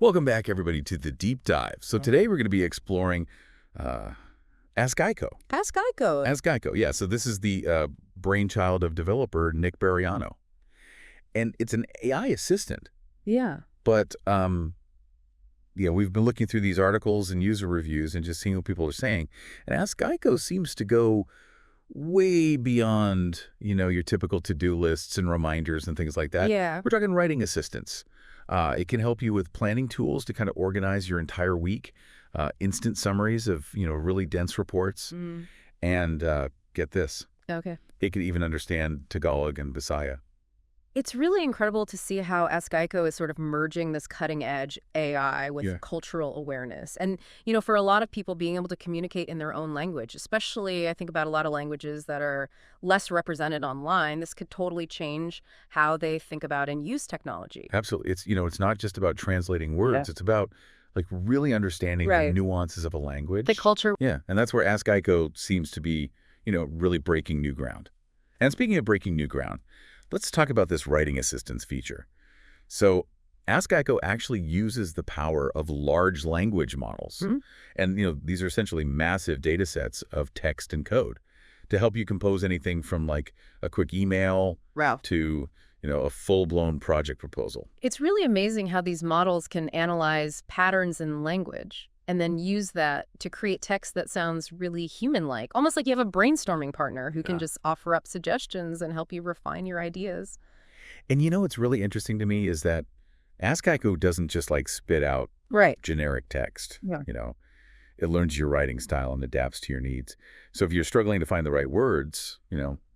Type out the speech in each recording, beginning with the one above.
Welcome back, everybody, to the deep dive. So today we're going to be exploring uh, Ask Aiko. Ask Aiko. Ask Aiko, yeah. So this is the brainchild of developer Nick Bariano. And it's an AI assistant. Yeah. But, yeah, we've been looking through these articles and user reviews and just seeing what people are saying. And Ask Aiko seems to go way beyond, your typical to-do lists and reminders and things like that. Yeah. We're talking writing assistants. It can help you with planning tools to kind of organize your entire week, instant summaries of, really dense reports. And get this, Okay. it can even understand Tagalog and Visaya. It's really incredible to see how Ask Aiko is sort of merging this cutting-edge AI with cultural awareness. And, for a lot of people, being able to communicate in their own language, especially I think about a lot of languages that are less represented online, this could totally change how they think about and use technology. Absolutely. It's not just about translating words. It's about really understanding the nuances of a language. The culture. Yeah, and that's where Ask Aiko seems to be, really breaking new ground. And speaking of breaking new ground, let's talk about this writing assistance feature. So Ask Aiko actually uses the power of large language models. And, these are essentially massive data sets of text and code to help you compose anything from a quick email to, a full-blown project proposal. It's really amazing how these models can analyze patterns in language and then use that to create text that sounds really human-like, almost like you have a brainstorming partner who can just offer up suggestions and help you refine your ideas. And what's really interesting to me is that Ask Aiko doesn't just spit out generic text. It learns your writing style and adapts to your needs. So if you're struggling to find the right words,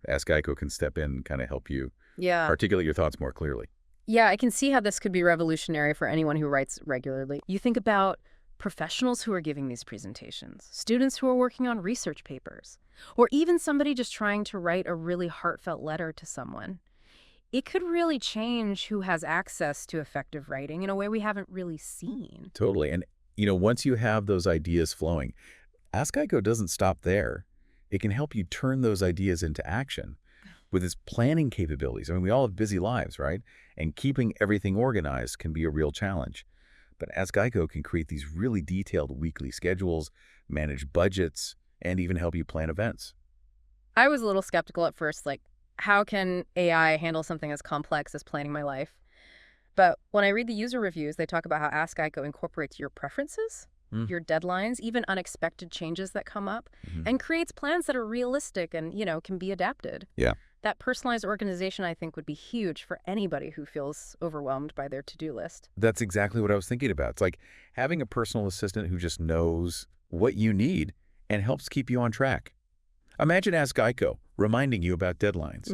Ask Aiko can step in and kind of help you articulate your thoughts more clearly. Yeah, I can see how this could be revolutionary for anyone who writes regularly. You think about professionals who are giving these presentations, students who are working on research papers, or even somebody just trying to write a really heartfelt letter to someone. It could really change who has access to effective writing in a way we haven't really seen. Totally. And, once you have those ideas flowing, Ask Aiko doesn't stop there. It can help you turn those ideas into action with its planning capabilities. I mean, we all have busy lives, right? And keeping everything organized can be a real challenge. But Ask Aiko can create these really detailed weekly schedules, manage budgets, and even help you plan events. I was a little skeptical at first, how can AI handle something as complex as planning my life? But when I read the user reviews, they talk about how Ask Aiko incorporates your preferences, your deadlines, even unexpected changes that come up, and creates plans that are realistic and, can be adapted. Yeah. That personalized organization, I think, would be huge for anybody who feels overwhelmed by their to-do list. That's exactly what I was thinking about. It's like having a personal assistant who just knows what you need and helps keep you on track. Imagine Ask Aiko reminding you about deadlines,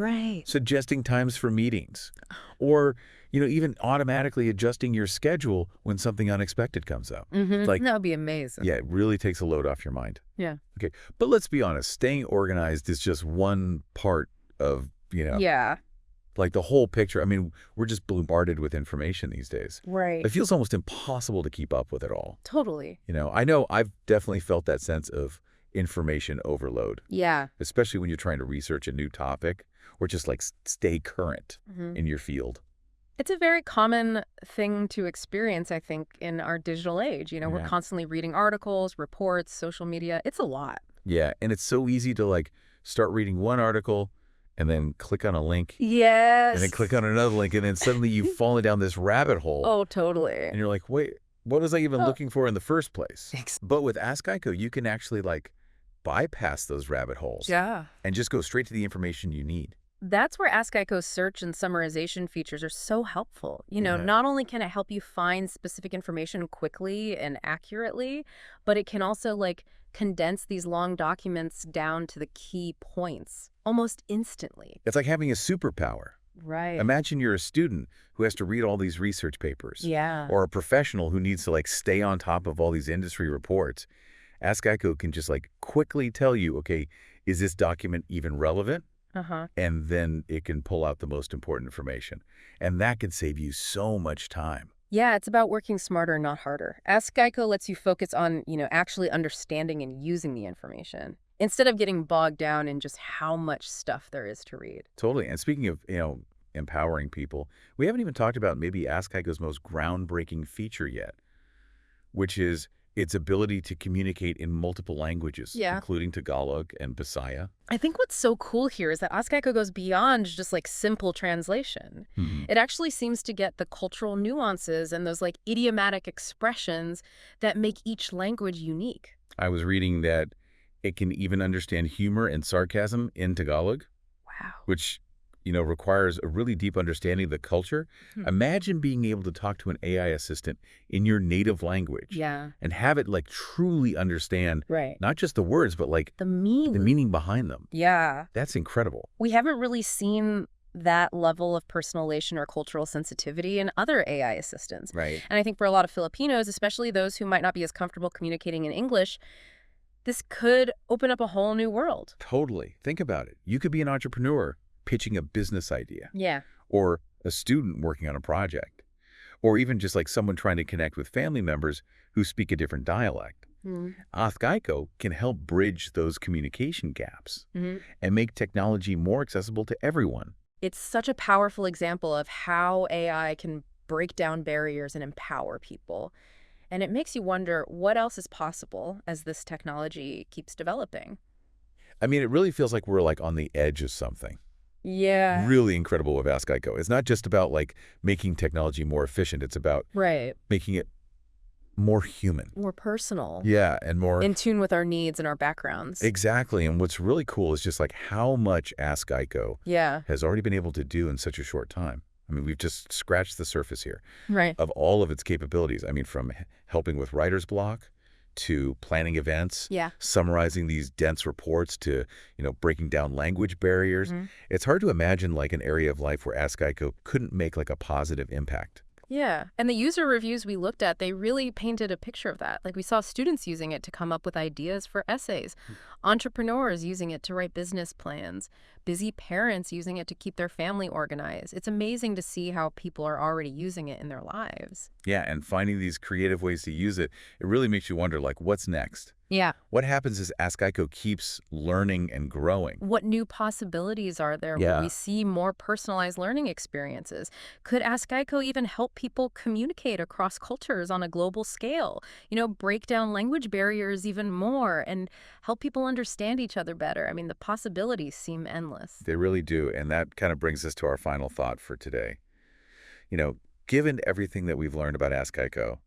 suggesting times for meetings, or, even automatically adjusting your schedule when something unexpected comes up. That would be amazing. Yeah, it really takes a load off your mind. Yeah. Okay, but let's be honest, staying organized is just one part of, the whole picture. I mean, we're just bombarded with information these days. Right. It feels almost impossible to keep up with it all. Totally. I know I've definitely felt that sense of information overload. Yeah. Especially when you're trying to research a new topic or just stay current in your field. It's a very common thing to experience, I think, in our digital age. We're constantly reading articles, reports, social media. It's a lot. Yeah, and it's so easy to start reading one article and then click on a link. Yes. And then click on another link, and then suddenly you've fallen down this rabbit hole. Oh, totally. And you're like, wait, what was I even looking for in the first place? But with Ask Aiko, you can actually bypass those rabbit holes. Yeah. And just go straight to the information you need. That's where Ask Aiko's search and summarization features are so helpful. Not only can it help you find specific information quickly and accurately, but it can also condense these long documents down to the key points almost instantly. It's like having a superpower. Right. Imagine you're a student who has to read all these research papers. Yeah. Or a professional who needs to stay on top of all these industry reports. Ask Aiko can just quickly tell you, okay, is this document even relevant? And then it can pull out the most important information. And that could save you so much time. Yeah, it's about working smarter, not harder. Ask Aiko lets you focus on, actually understanding and using the information instead of getting bogged down in just how much stuff there is to read. Totally. And speaking of, empowering people. We haven't even talked about maybe Ask Aiko's most groundbreaking feature yet, which is its ability to communicate in multiple languages, Yeah. including Tagalog and Bisaya. I think what's so cool here is that Ask Aiko goes beyond just like simple translation. Mhm. It actually seems to get the cultural nuances and those like idiomatic expressions that make each language unique. I was reading that it can even understand humor and sarcasm in Tagalog, Wow. which, requires a really deep understanding of the culture. Hmm. Imagine being able to talk to an AI assistant in your native language Yeah. and have it like truly understand Right. not just the words, but like The the meaning. meaning behind them. Yeah. That's incredible. We haven't really seen that level of personalization or cultural sensitivity in other AI assistants. Right. And I think for a lot of Filipinos, especially those who might not be as comfortable communicating in English, this could open up a whole new world. Totally. Think about it. You could be an entrepreneur pitching a business idea, Yeah. or a student working on a project, or even just like someone trying to connect with family members who speak a different dialect. Ask Aiko can help bridge those communication gaps Mm-hmm. and make technology more accessible to everyone. It's such a powerful example of how AI can break down barriers and empower people. And it makes you wonder what else is possible as this technology keeps developing. I mean, it really feels like we're like on the edge of something Yeah. really incredible with Ask Aiko. It's not just about like making technology more efficient. It's about Right. making it more human. More personal. Yeah, and more In tune with our needs and our backgrounds. exactly. And what's really cool is just like how much Ask Aiko Yeah. has already been able to do in such a short time. I mean, we've just scratched the surface here Right. of all of its capabilities. I mean, from helping with writer's block to planning events, Yeah. summarizing these dense reports to, breaking down language barriers. Mhm. It's hard to imagine like an area of life where Ask Aiko couldn't make like a positive impact. Yeah. And the user reviews we looked at, they really painted a picture of that. Like we saw students using it to come up with ideas for essays, entrepreneurs using it to write business plans, busy parents using it to keep their family organized. It's amazing to see how people are already using it in their lives. Yeah, and finding these creative ways to use it, it really makes you wonder like what's next? Yeah. What happens as Ask Aiko keeps learning and growing? What new possibilities are there? Yeah. Will we see more personalized learning experiences? Could Ask Aiko even help people communicate across cultures on a global scale? Break down language barriers even more and help people understand each other better. I mean, the possibilities seem endless. They really do, and that kind of brings us to our final thought for today. Given everything that we've learned about Ask Aiko,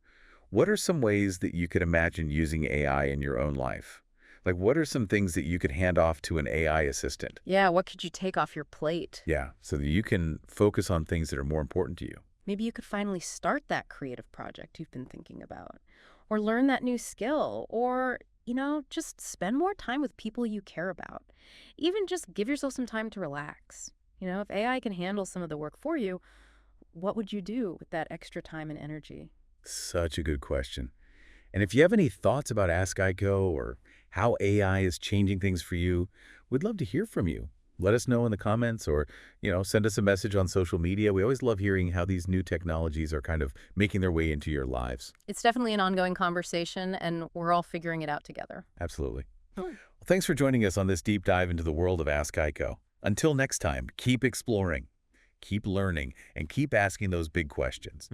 what are some ways that you could imagine using AI in your own life? Like, what are some things that you could hand off to an AI assistant? Yeah, what could you take off your plate? Yeah, so that you can focus on things that are more important to you. Maybe you could finally start that creative project you've been thinking about, or learn that new skill, or, just spend more time with people you care about. Even just give yourself some time to relax. If AI can handle some of the work for you, what would you do with that extra time and energy? Such a good question. And if you have any thoughts about Ask Aiko or how AI is changing things for you, we'd love to hear from you. Let us know in the comments or, send us a message on social media. We always love hearing how these new technologies are kind of making their way into your lives. It's definitely an ongoing conversation, and we're all figuring it out together. Absolutely. Hmm. Well, thanks for joining us on this deep dive into the world of Ask Aiko. Until next time, keep exploring, keep learning, and keep asking those big questions.